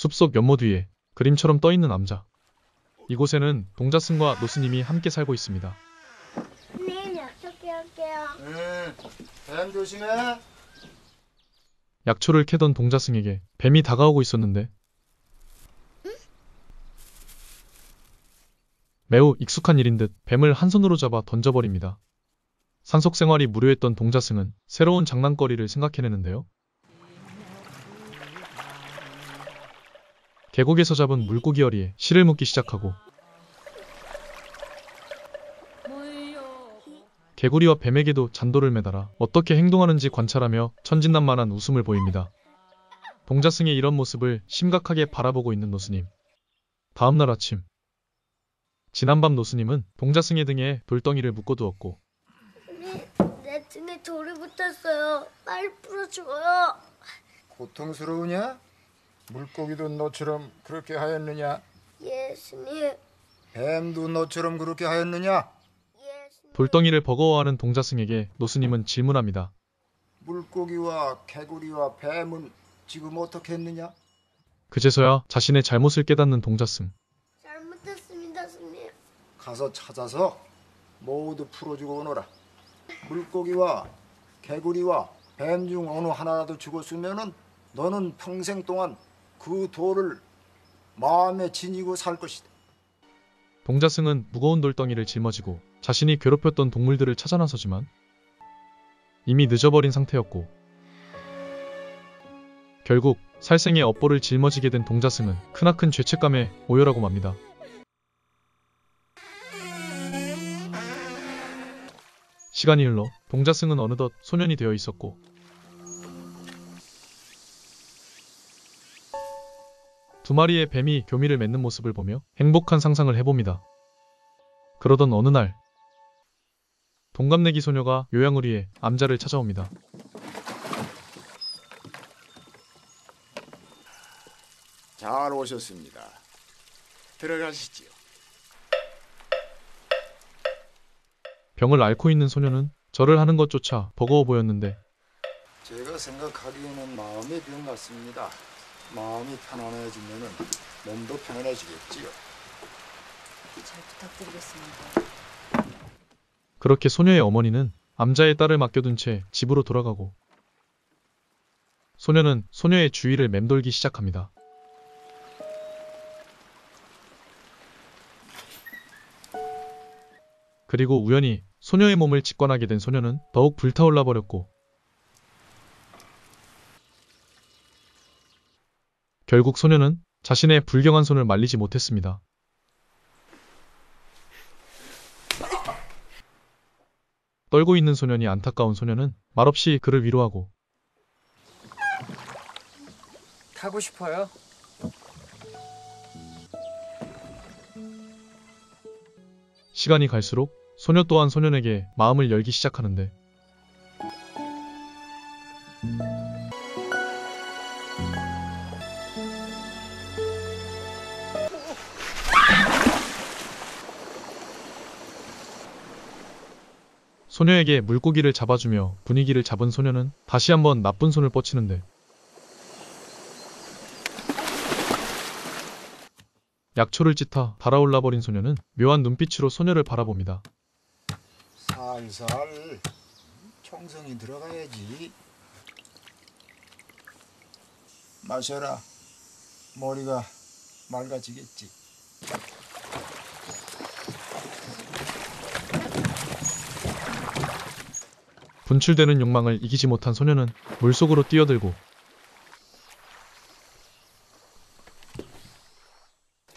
숲속 연못 위에 그림처럼 떠있는 남자. 이곳에는 동자승과 노스님이 함께 살고 있습니다. 내일 약속할게요. 뱀 조심해. 약초를 캐던 동자승에게 뱀이 다가오고 있었는데 매우 익숙한 일인 듯 뱀을 한 손으로 잡아 던져버립니다. 산속 생활이 무료했던 동자승은 새로운 장난거리를 생각해내는데요. 계곡에서 잡은 물고기 어리에 실을 묶기 시작하고 개구리와 뱀에게도 잔도를 매달아 어떻게 행동하는지 관찰하며 천진난만한 웃음을 보입니다. 동자승의 이런 모습을 심각하게 바라보고 있는 노스님. 다음날 아침, 지난밤 노스님은 동자승의 등에 돌덩이를 묶어두었고 내 등에 돌이 붙었어요. 빨리 풀어줘요. 고통스러우냐? 물고기도 너처럼 그렇게 하였느냐? 예수님. 뱀도 너처럼 그렇게 하였느냐? 예수님. 돌덩이를 버거워하는 동자승에게 노스님은 질문합니다. 물고기와 개구리와 뱀은 지금 어떻게 했느냐? 그제서야 자신의 잘못을 깨닫는 동자승. 잘못했습니다, 스님. 가서 찾아서 모두 풀어주고 오너라. 물고기와 개구리와 뱀 중 어느 하나라도 죽었으면은 너는 평생 동안 그 돌을 마음에 지니고 살 것이다. 동자승은 무거운 돌덩이를 짊어지고 자신이 괴롭혔던 동물들을 찾아 나서지만 이미 늦어버린 상태였고 결국 살생의 업보를 짊어지게 된 동자승은 크나큰 죄책감에 오열하고 맙니다. 시간이 흘러 동자승은 어느덧 소년이 되어 있었고 두 마리의 뱀이 교미를 맺는 모습을 보며 행복한 상상을 해봅니다. 그러던 어느 날 동갑내기 소녀가 요양을 위해 암자를 찾아옵니다. 잘 오셨습니다. 들어가시지요. 병을 앓고 있는 소녀는 절을 하는 것조차 버거워 보였는데 제가 생각하기에는 마음의 병 같습니다. 마음이 편안해지면은 몸도 편안해지겠지요. 잘 부탁드리겠습니다. 그렇게 소녀의 어머니는 암자의 딸을 맡겨둔 채 집으로 돌아가고 소녀는 소녀의 주위를 맴돌기 시작합니다. 그리고 우연히 소녀의 몸을 직관하게 된 소녀는 더욱 불타올라 버렸고 결국 소녀는 자신의 불경한 손을 말리지 못했습니다. 떨고 있는 소년이 안타까운 소녀는 말없이 그를 위로하고 타고 싶어요? 시간이 갈수록 소녀 또한 소년에게 마음을 열기 시작하는데 소녀에게 물고기를 잡아주며 분위기를 잡은 소녀는 다시 한번 나쁜 손을 뻗치는데 약초를 찢어 달아올라 버린 소녀는 묘한 눈빛으로 소녀를 바라봅니다. 살살 총성이 들어가야지. 마셔라. 머리가 맑아지겠지. 분출되는 욕망을 이기지 못한 소녀는 물속으로 뛰어들고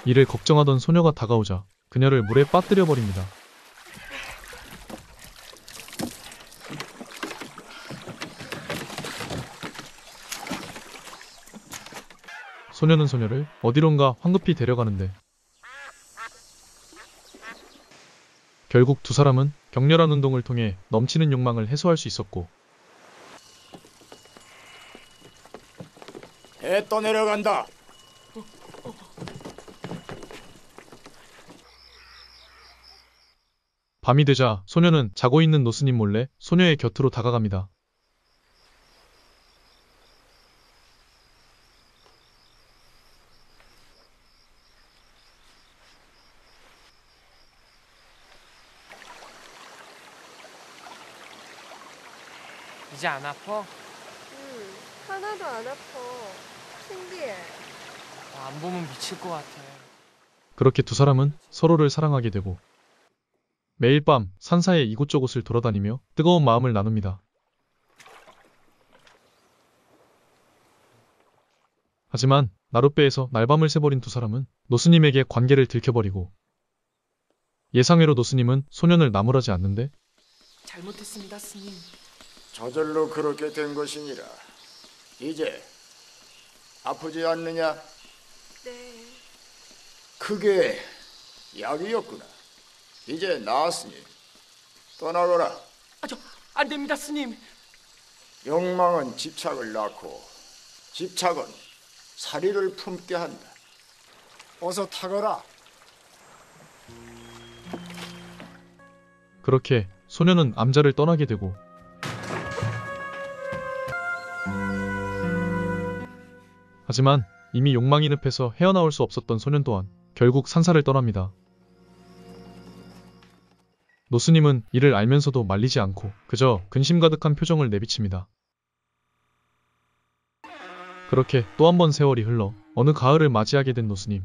이를 걱정하던 소녀가 다가오자 그녀를 물에 빠뜨려 버립니다. 소녀는 소녀를 어디론가 황급히 데려가는데 결국 두 사람은 격렬한 운동을 통해 넘치는 욕망을 해소할 수 있었고 해 떠내려간다. 밤이 되자 소녀는 자고 있는 노스님 몰래 소녀의 곁으로 다가갑니다. 이제 안 아파? 하나도 안 아파. 신기해. 안 보면 미칠 것 같아. 그렇게 두 사람은 서로를 사랑하게 되고 매일 밤 산사의 이곳저곳을 돌아다니며 뜨거운 마음을 나눕니다. 하지만 나룻배에서 날밤을 새버린 두 사람은 노스님에게 관계를 들켜버리고 예상외로 노스님은 소년을 나무라지 않는데 잘못했습니다, 스님. 저절로 그렇게 된 것이니라. 이제 아프지 않느냐? 네. 그게 약이었구나. 이제 나았으니 떠나거라. 안 됩니다, 스님. 욕망은 집착을 낳고 집착은 사리를 품게 한다. 어서 타거라. 그렇게 소년은 암자를 떠나게 되고 하지만 이미 욕망이 늪에서 헤어나올 수 없었던 소년 또한 결국 산사를 떠납니다. 노스님은 이를 알면서도 말리지 않고 그저 근심 가득한 표정을 내비칩니다. 그렇게 또 한 번 세월이 흘러 어느 가을을 맞이하게 된 노스님.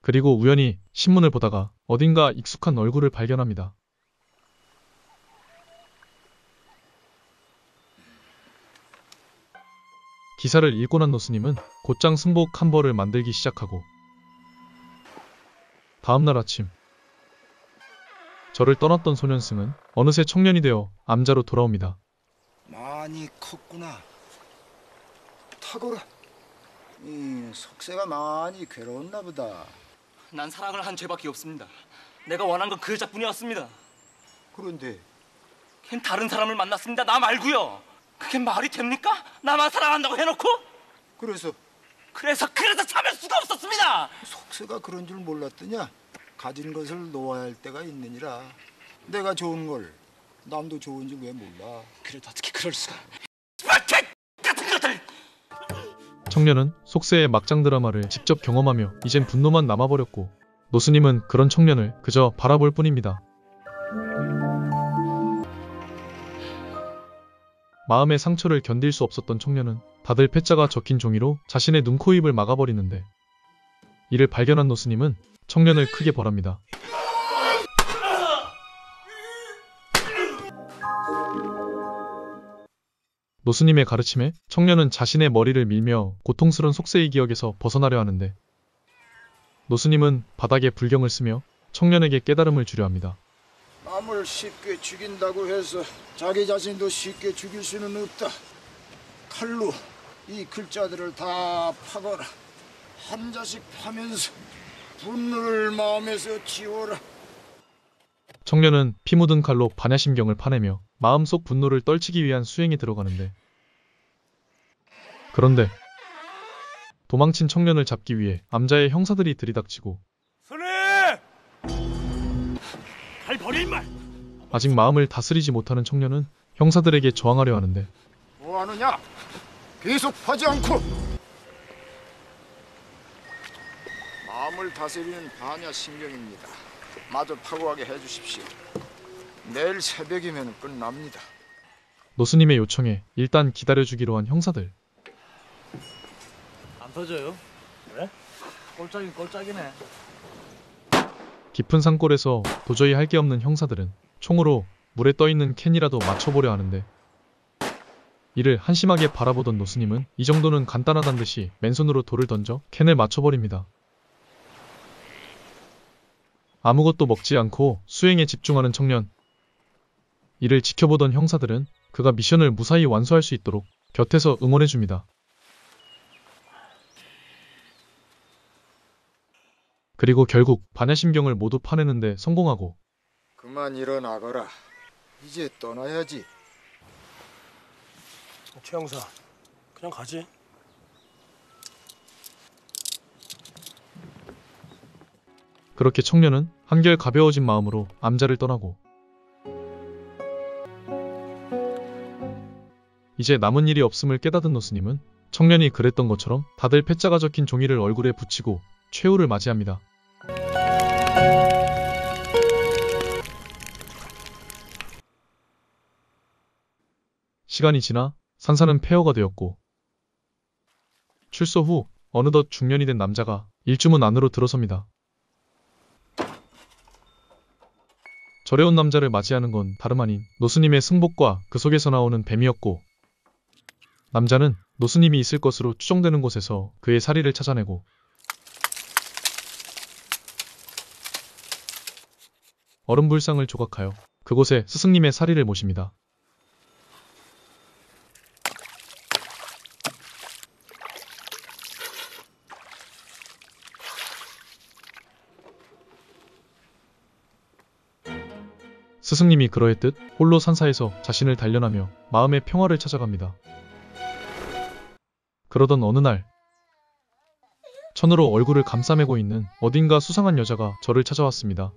그리고 우연히 신문을 보다가 어딘가 익숙한 얼굴을 발견합니다. 기사를 읽고 난 노스님은 곧장 승복 한 벌을 만들기 시작하고 다음날 아침 저를 떠났던 소년승은 어느새 청년이 되어 암자로 돌아옵니다. 많이 컸구나. 타거라. 이 속세가 많이 괴로웠나 보다. 난 사랑을 한 죄밖에 없습니다. 내가 원한 건 그 여자뿐이었습니다. 그런데 걘 다른 사람을 만났습니다. 나 말고요. 그게 말이 됩니까? 나만 사랑한다고 해놓고? 그래서 그래서 참을 수가 없었습니다. 속세가 그런 줄 몰랐더냐? 가진 것을 놓아야 할 때가 있느니라. 내가 좋은 걸 남도 좋은 줄 왜 몰라? 그래도 어떻게 그럴 수가? 개 같은 것들! 청년은 속세의 막장 드라마를 직접 경험하며 이젠 분노만 남아버렸고 노스님은 그런 청년을 그저 바라볼 뿐입니다. 마음의 상처를 견딜 수 없었던 청년은 다들 패자가 적힌 종이로 자신의 눈, 코, 입을 막아버리는데 이를 발견한 노스님은 청년을 크게 벌합니다. 노스님의 가르침에 청년은 자신의 머리를 밀며 고통스러운 속세의 기억에서 벗어나려 하는데 노스님은 바닥에 불경을 쓰며 청년에게 깨달음을 주려 합니다. 남을 쉽게 죽인다고 해서 자기 자신도 쉽게 죽일 수는 없다. 칼로 이 글자들을 다 파거라. 한 자씩 파면서 분노를 마음에서 지워라. 청년은 피 묻은 칼로 반야심경을 파내며 마음속 분노를 떨치기 위한 수행에 들어가는데 그런데 도망친 청년을 잡기 위해 암자의 형사들이 들이닥치고 손에! 갈 버려 임마! 아직 마음을 다스리지 못하는 청년은 형사들에게 저항하려 하는데 뭐하느냐? 계속하지 않고 마음을 다스리는 반야심경입니다. 마저 파고하게 해주십시오. 내일 새벽이면 끝납니다. 노스님의 요청에 일단 기다려주기로 한 형사들. 안 터져요? 왜? 꼴짝이 꼴짝이네. 깊은 산골에서 도저히 할 게 없는 형사들은 총으로 물에 떠있는 캔이라도 맞춰보려 하는데 이를 한심하게 바라보던 노스님은 이 정도는 간단하단 듯이 맨손으로 돌을 던져 캔을 맞춰버립니다. 아무것도 먹지 않고 수행에 집중하는 청년. 이를 지켜보던 형사들은 그가 미션을 무사히 완수할 수 있도록 곁에서 응원해줍니다. 그리고 결국 반야심경을 모두 파내는데 성공하고 그만 일어나거라. 이제 떠나야지. 최 형사, 그냥 가지. 그렇게 청년은 한결 가벼워진 마음으로 암자를 떠나고 이제 남은 일이 없음을 깨닫은 노스님은 청년이 그랬던 것처럼 다들 패자가 적힌 종이를 얼굴에 붙이고 최후를 맞이합니다. 시간이 지나 산사는 폐허가 되었고 출소 후 어느덧 중년이 된 남자가 일주문 안으로 들어섭니다. 절에 온 남자를 맞이하는 건 다름 아닌 노스님의 승복과 그 속에서 나오는 뱀이었고 남자는 노스님이 있을 것으로 추정되는 곳에서 그의 사리를 찾아내고 얼음불상을 조각하여 그곳에 스승님의 사리를 모십니다. 스승님이 그러했듯 홀로 산사에서 자신을 단련하며 마음의 평화를 찾아갑니다. 그러던 어느 날 천으로 얼굴을 감싸매고 있는 어딘가 수상한 여자가 저를 찾아왔습니다.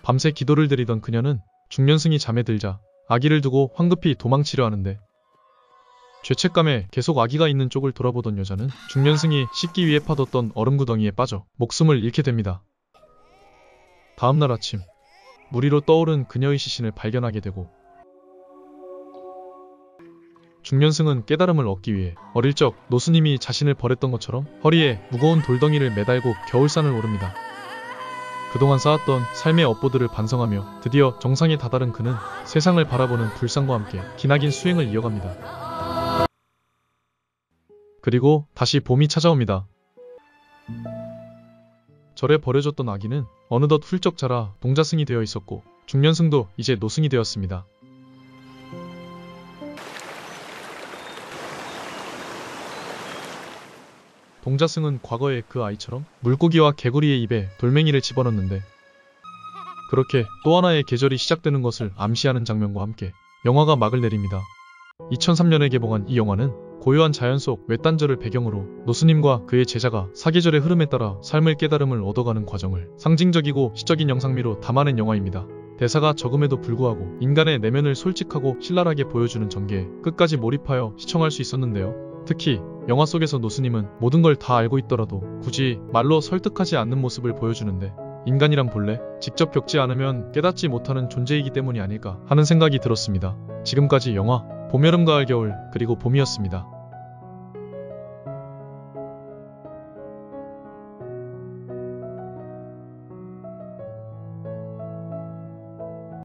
밤새 기도를 드리던 그녀는 중년승이 잠에 들자 아기를 두고 황급히 도망치려 하는데 죄책감에 계속 아기가 있는 쪽을 돌아보던 여자는 중년승이 씻기 위해 파뒀던 얼음구덩이에 빠져 목숨을 잃게 됩니다. 다음날 아침 물 위로 떠오른 그녀의 시신을 발견하게 되고 중년승은 깨달음을 얻기 위해 어릴 적 노스님이 자신을 버렸던 것처럼 허리에 무거운 돌덩이를 매달고 겨울산을 오릅니다. 그동안 쌓았던 삶의 업보들을 반성하며 드디어 정상에 다다른 그는 세상을 바라보는 불상과 함께 기나긴 수행을 이어갑니다. 그리고 다시 봄이 찾아옵니다. 절에 버려졌던 아기는 어느덧 훌쩍 자라 동자승이 되어 있었고 중년승도 이제 노승이 되었습니다. 동자승은 과거의 그 아이처럼 물고기와 개구리의 입에 돌멩이를 집어넣는데 그렇게 또 하나의 계절이 시작되는 것을 암시하는 장면과 함께 영화가 막을 내립니다. 2003년에 개봉한 이 영화는 고요한 자연 속 외딴절을 배경으로 노스님과 그의 제자가 사계절의 흐름에 따라 삶의 깨달음을 얻어가는 과정을 상징적이고 시적인 영상미로 담아낸 영화입니다. 대사가 적음에도 불구하고 인간의 내면을 솔직하고 신랄하게 보여주는 전개에 끝까지 몰입하여 시청할 수 있었는데요. 특히 영화 속에서 노스님은 모든 걸 다 알고 있더라도 굳이 말로 설득하지 않는 모습을 보여주는데 인간이란 본래 직접 겪지 않으면 깨닫지 못하는 존재이기 때문이 아닐까 하는 생각이 들었습니다. 지금까지 영화 봄, 여름, 가을, 겨울 그리고 봄이었습니다.